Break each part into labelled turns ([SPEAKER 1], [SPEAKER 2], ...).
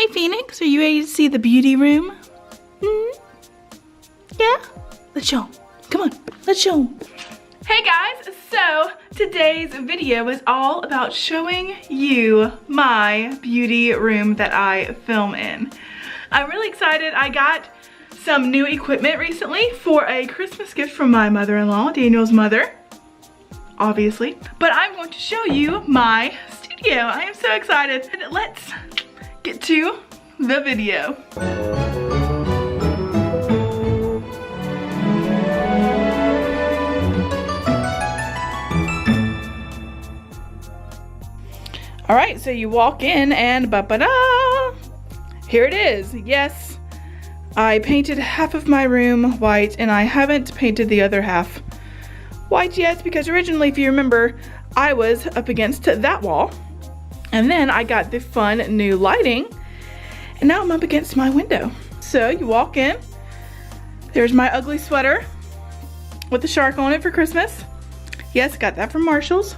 [SPEAKER 1] Hey Phoenix, are you ready to see the beauty room? Yeah? Let's show 'em. Come on, let's show 'em. Hey guys, so today's video is all about showing you my beauty room that I film in. I'm really excited. I got some new equipment recently for a Christmas gift from my mother-in-law, Daniel's mother, obviously. But I'm going to show you my studio. I am so excited. Let's get to the video. All right, so you walk in and ba-ba-da! Here it is. Yes, I painted half of my room white and I haven't painted the other half white yet because originally, if you remember, I was up against that wall. And then I got the fun new lighting and now I'm up against my window. So you walk in, there's my ugly sweater with the shark on it for Christmas. Yes, got that from Marshall's.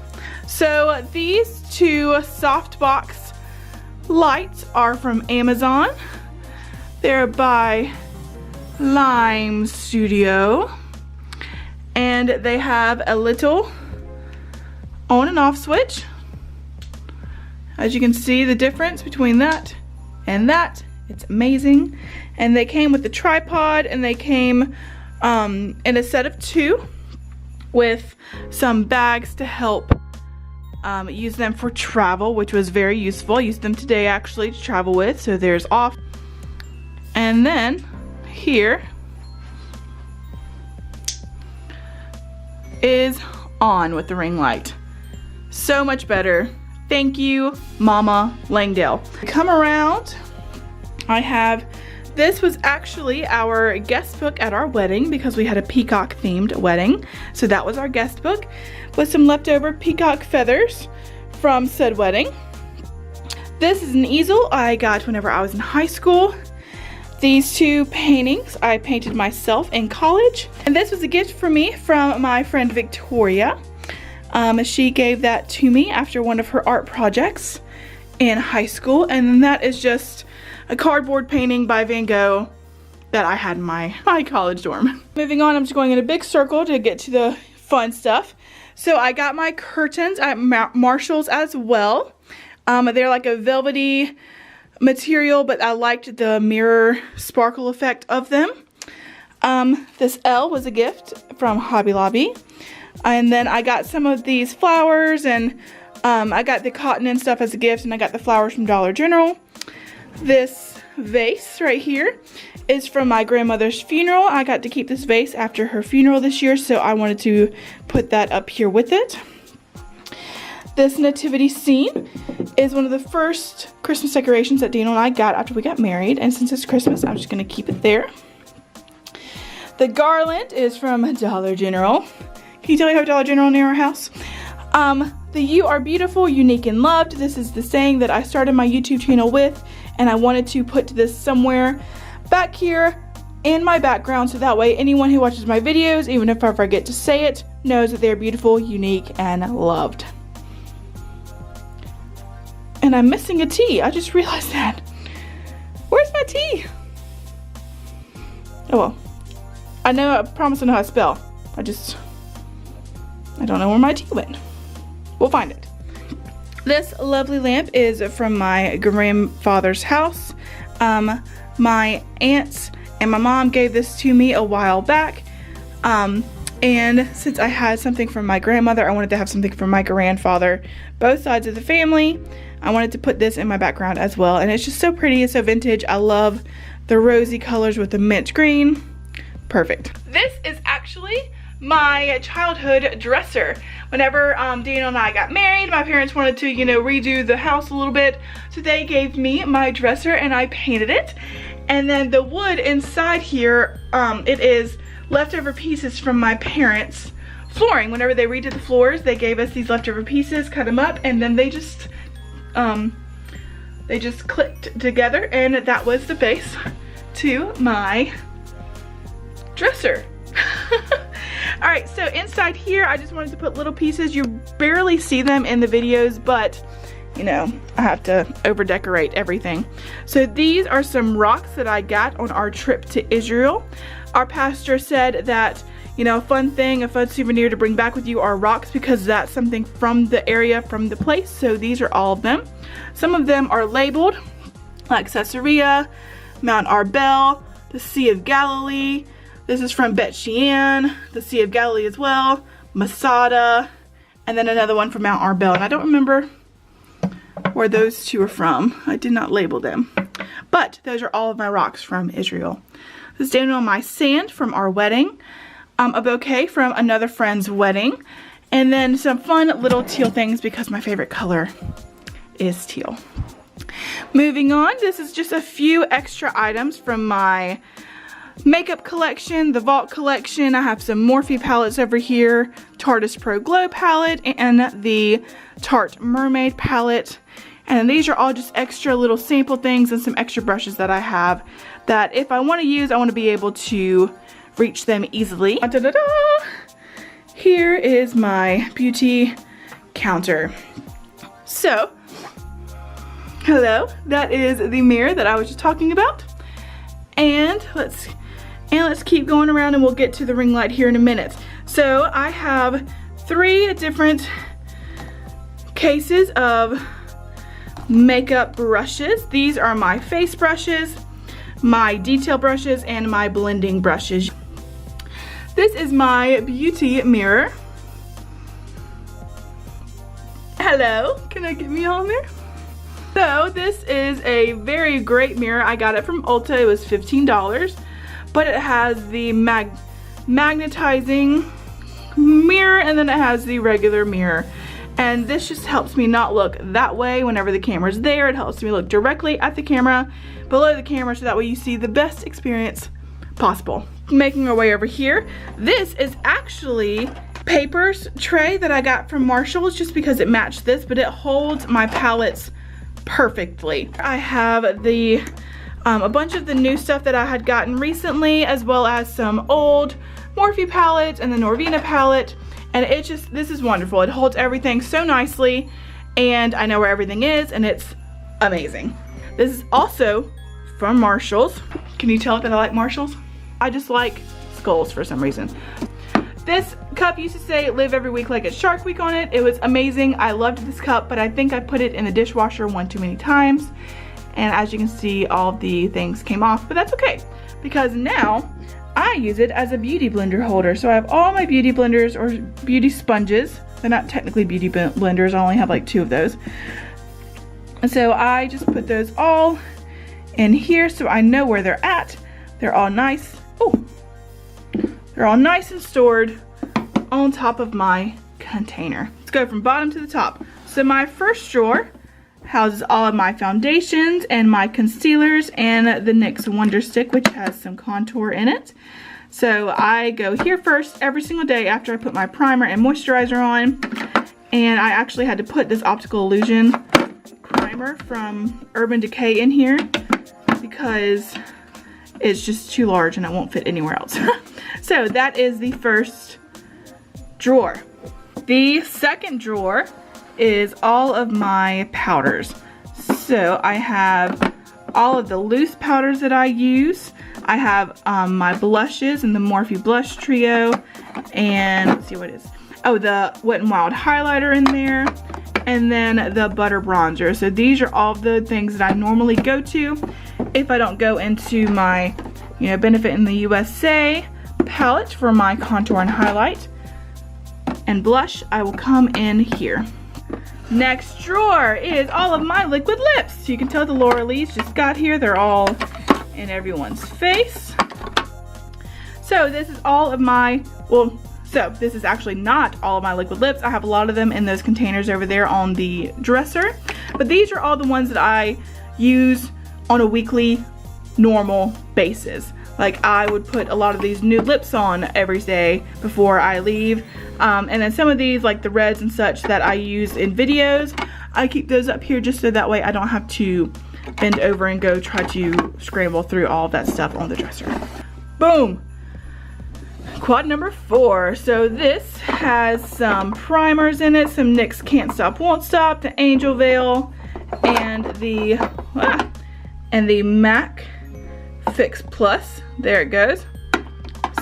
[SPEAKER 1] So these two softbox lights are from Amazon. They're by Lime Studio. And they have a little on and off switch. As you can see the difference between that and that, it's amazing. And they came with the tripod and they came in a set of 2 with some bags to help use them for travel, which was very useful. I used them today actually to travel with, so there's off. And then here is on with the ring light. So much better. Thank you, Mama Langdale. Come around, I have, this was actually our guest book at our wedding because we had a peacock themed wedding. So that was our guest book with some leftover peacock feathers from said wedding. This is an easel I got whenever I was in high school. These 2 paintings I painted myself in college. And this was a gift for me from my friend Victoria. She gave that to me after one of her art projects in high school. And then that is just a cardboard painting by Van Gogh that I had in my college dorm. Moving on, I'm just going in a big circle to get to the fun stuff. So I got my curtains at Marshall's as well. They're like a velvety material, but I liked the mirror sparkle effect of them. This L was a gift from Hobby Lobby. And then I got some of these flowers and I got the cotton and stuff as a gift, and I got the flowers from Dollar General. This vase right here is from my grandmother's funeral. I got to keep this vase after her funeral this year, so I wanted to put that up here with it. This nativity scene is one of the first Christmas decorations that Daniel and I got after we got married, and since it's Christmas, I'm just going to keep it there. The garland is from Dollar General. Can you tell we have Dollar General near our house? The You Are Beautiful, Unique and Loved. This is the saying that I started my YouTube channel with, and I wanted to put this somewhere back here in my background so that way anyone who watches my videos, even if I forget to say it, knows that they're beautiful, unique, and loved. And I'm missing a T. I just realized that. Where's my T? Oh well. I promise I know how to spell. I don't know where my T went. We'll find it. This lovely lamp is from my grandfather's house. My aunts and my mom gave this to me a while back. And since I had something from my grandmother, I wanted to have something from my grandfather. Both sides of the family. I wanted to put this in my background as well. And it's just so pretty. It's so vintage. I love the rosy colors with the mint green. Perfect. This is actually my childhood dresser. Whenever Daniel and I got married, my parents wanted to, redo the house a little bit. So they gave me my dresser and I painted it. And then the wood inside here, it is leftover pieces from my parents' flooring. Whenever they redid the floors, they gave us these leftover pieces, cut them up, and then they just clicked together, and that was the base to my dresser. Alright, so inside here I just wanted to put little pieces. You barely see them in the videos, but you know, I have to over decorate everything. So these are some rocks that I got on our trip to Israel. Our pastor said that, you know, a fun thing, a fun souvenir to bring back with you are rocks, because that's something from the area, from the place. So these are all of them. Some of them are labeled, like Caesarea, Mount Arbel, the Sea of Galilee. This is from Bet Shean, the Sea of Galilee as well, Masada, and then another one from Mount Arbel. And I don't remember where those two are from. I did not label them. But those are all of my rocks from Israel. This is down on my sand from our wedding. A bouquet from another friend's wedding. And then some fun little teal things, because my favorite color is teal. Moving on, this is just a few extra items from my makeup collection, the Vault collection. I have some Morphe palettes over here, Tarte's Pro Glow palette, and the Tarte Mermaid palette. And these are all just extra little sample things and some extra brushes that I have that if I want to use, I want to be able to reach them easily. Da-da-da! Here is my beauty counter. So, hello, that is the mirror that I was just talking about. And let's keep going around and we'll get to the ring light here in a minute. So I have 3 different cases of makeup brushes. These are my face brushes, my detail brushes, and my blending brushes. This is my beauty mirror. Hello, can I get me on there? So this is a very great mirror. I got it from Ulta. It was $15, but it has the magnetizing mirror, and then it has the regular mirror. And this just helps me not look that way whenever the camera's there. It helps me look directly at the camera, below the camera, so that way you see the best experience possible. Making our way over here, this is actually papers tray that I got from Marshall's just because it matched this, but it holds my palettes perfectly. I have the a bunch of the new stuff that I had gotten recently, as well as some old Morphe palettes and the Norvina palette. And it just, this is wonderful. It holds everything so nicely, and I know where everything is, and it's amazing. This is also from Marshall's. Can you tell that I like Marshall's? I just like skulls for some reason. This cup used to say live every week like it's Shark Week on it. It was amazing. I loved this cup, but I think I put it in the dishwasher one too many times. And as you can see, all of the things came off, but that's okay, because now I use it as a beauty blender holder. So I have all my beauty blenders, or beauty sponges. They're not technically beauty blenders. I only have like 2 of those. And so I just put those all in here so I know where they're at. They're all nice. Oh, they're all nice and stored on top of my container. Let's go from bottom to the top. So my first drawer houses all of my foundations and my concealers and the NYX Wonder Stick, which has some contour in it. So I go here first every single day after I put my primer and moisturizer on. And I actually had to put this Optical Illusion primer from Urban Decay in here because it's just too large and it won't fit anywhere else. So that is the first drawer. The second drawer is all of my powders. So I have all of the loose powders that I use. I have my blushes and the Morphe Blush Trio, and let's see what it is. Oh, the Wet n Wild highlighter in there, and then the butter bronzer. So these are all the things that I normally go to if I don't go into my, you know, Benefit in the USA palette for my contour and highlight. And blush, I will come in here. Next drawer is all of my liquid lips. So you can tell the Laura Lees just got here. They're all in everyone's face. So this is all of my, well, so this is actually not all of my liquid lips. I have a lot of them in those containers over there on the dresser. But these are all the ones that I use on a weekly, normal basis. Like I would put a lot of these nude lips on every day before I leave. And then some of these, like the reds and such that I use in videos, I keep those up here just so that way I don't have to bend over and go try to scramble through all of that stuff on the dresser. Boom! Quad number 4. So this has some primers in it, some NYX Can't Stop Won't Stop, the Angel Veil, and the MAC Fix Plus. There it goes.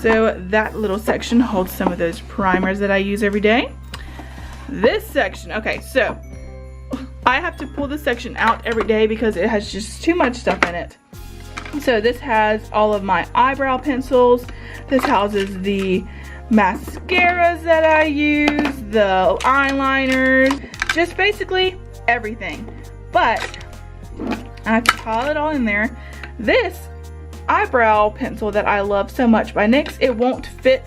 [SPEAKER 1] So that little section holds some of those primers that I use every day. This section, okay, so I have to pull this section out every day because it has just too much stuff in it. So this has all of my eyebrow pencils. This houses the mascaras that I use, the eyeliners, just basically everything. But I have to pile it all in there. This eyebrow pencil that I love so much by NYX, it won't fit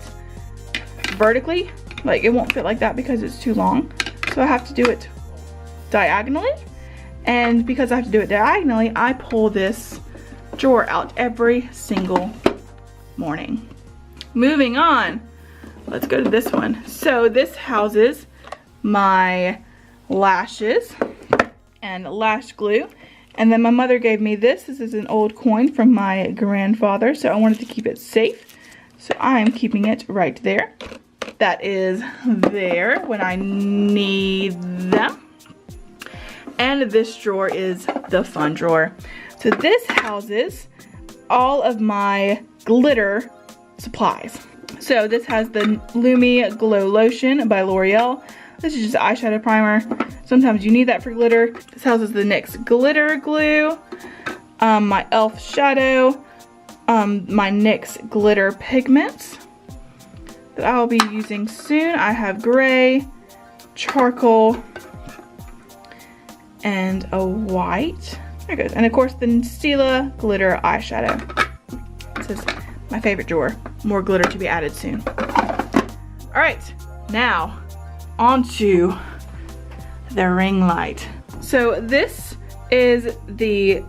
[SPEAKER 1] vertically. Like, it won't fit like that because it's too long. So I have to do it diagonally. And because I have to do it diagonally, I pull this drawer out every single morning. Moving on, let's go to this one. So this houses my lashes and lash glue. And then my mother gave me this. This is an old coin from my grandfather, so I wanted to keep it safe. So I'm keeping it right there. That is there when I need them. And this drawer is the fun drawer. So this houses all of my glitter supplies. So this has the Lumi Glow Lotion by L'Oreal. This is just eyeshadow primer. Sometimes you need that for glitter. This houses the NYX glitter glue, my e.l.f. shadow, my NYX glitter pigments that I will be using soon. I have gray, charcoal, and a white. There it goes. And of course the Stila glitter eyeshadow. This is my favorite drawer. More glitter to be added soon. All right, now onto the ring light. So this is the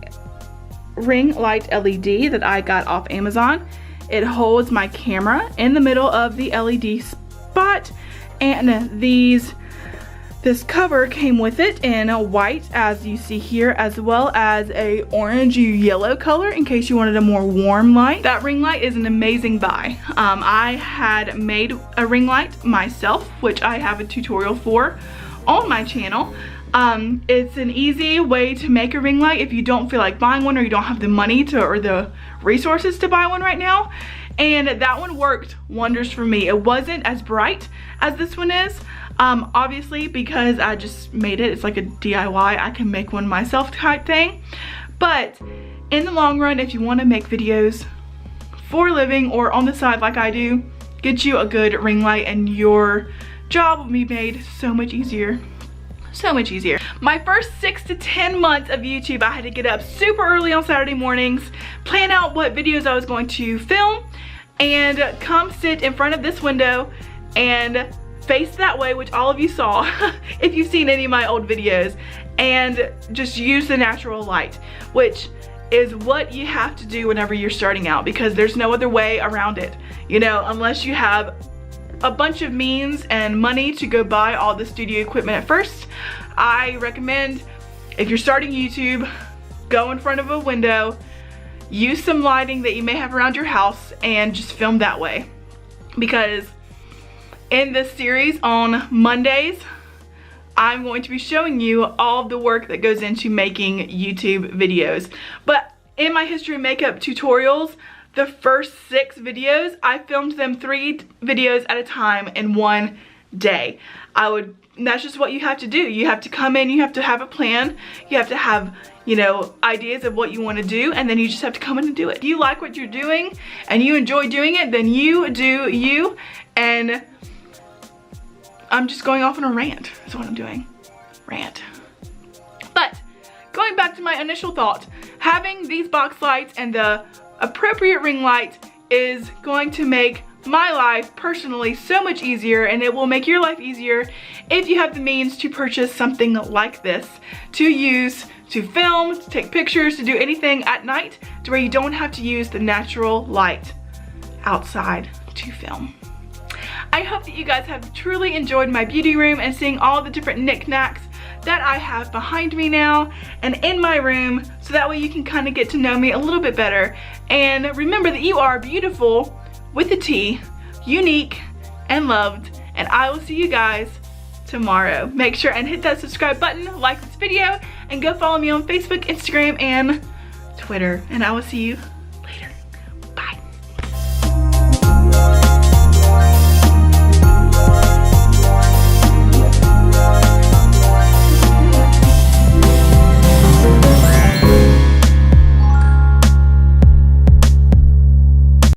[SPEAKER 1] ring light LED that I got off Amazon. It holds my camera in the middle of the LED spot, and this cover came with it in white, as you see here, as well as a orangey yellow color in case you wanted a more warm light. That ring light is an amazing buy. I had made a ring light myself, which I have a tutorial for on my channel. It's an easy way to make a ring light if you don't feel like buying one, or you don't have the money to, or the resources to buy one right now. And that one worked wonders for me. It wasn't as bright as this one is. Obviously, because I just made it, it's like a DIY, I can make one myself type thing. But in the long run, if you want to make videos for a living or on the side like I do, get you a good ring light and your job will be made so much easier. So much easier. My first 6 to 10 months of YouTube, I had to get up super early on Saturday mornings, plan out what videos I was going to film, and come sit in front of this window and face that way, which all of you saw if you've seen any of my old videos, and just use the natural light, which is what you have to do whenever you're starting out, because there's no other way around it, you know, unless you have a bunch of means and money to go buy all the studio equipment at first. I recommend, if you're starting YouTube, go in front of a window, use some lighting that you may have around your house, and just film that way. Because in this series on Mondays, I'm going to be showing you all of the work that goes into making YouTube videos. But in my history of makeup tutorials, the first 6 videos, I filmed them 3 videos at a time in one day. That's just what you have to do. You have to come in, you have to have a plan, you have to have, you know, ideas of what you want to do, and then you just have to come in and do it. If you like what you're doing and you enjoy doing it, then you do you. And I'm just going off on a rant. That's what I'm doing. Rant. But going back to my initial thought, having these box lights and the appropriate ring light is going to make my life personally so much easier, and it will make your life easier if you have the means to purchase something like this to use, to film, to take pictures, to do anything at night, to where you don't have to use the natural light outside to film. I hope that you guys have truly enjoyed my beauty room and seeing all the different knickknacks that I have behind me now and in my room, so that way you can kind of get to know me a little bit better. And remember that you are beautiful with a T, unique and loved, and I will see you guys tomorrow. Make sure and hit that subscribe button, like this video, and go follow me on Facebook, Instagram, and Twitter. And I will see you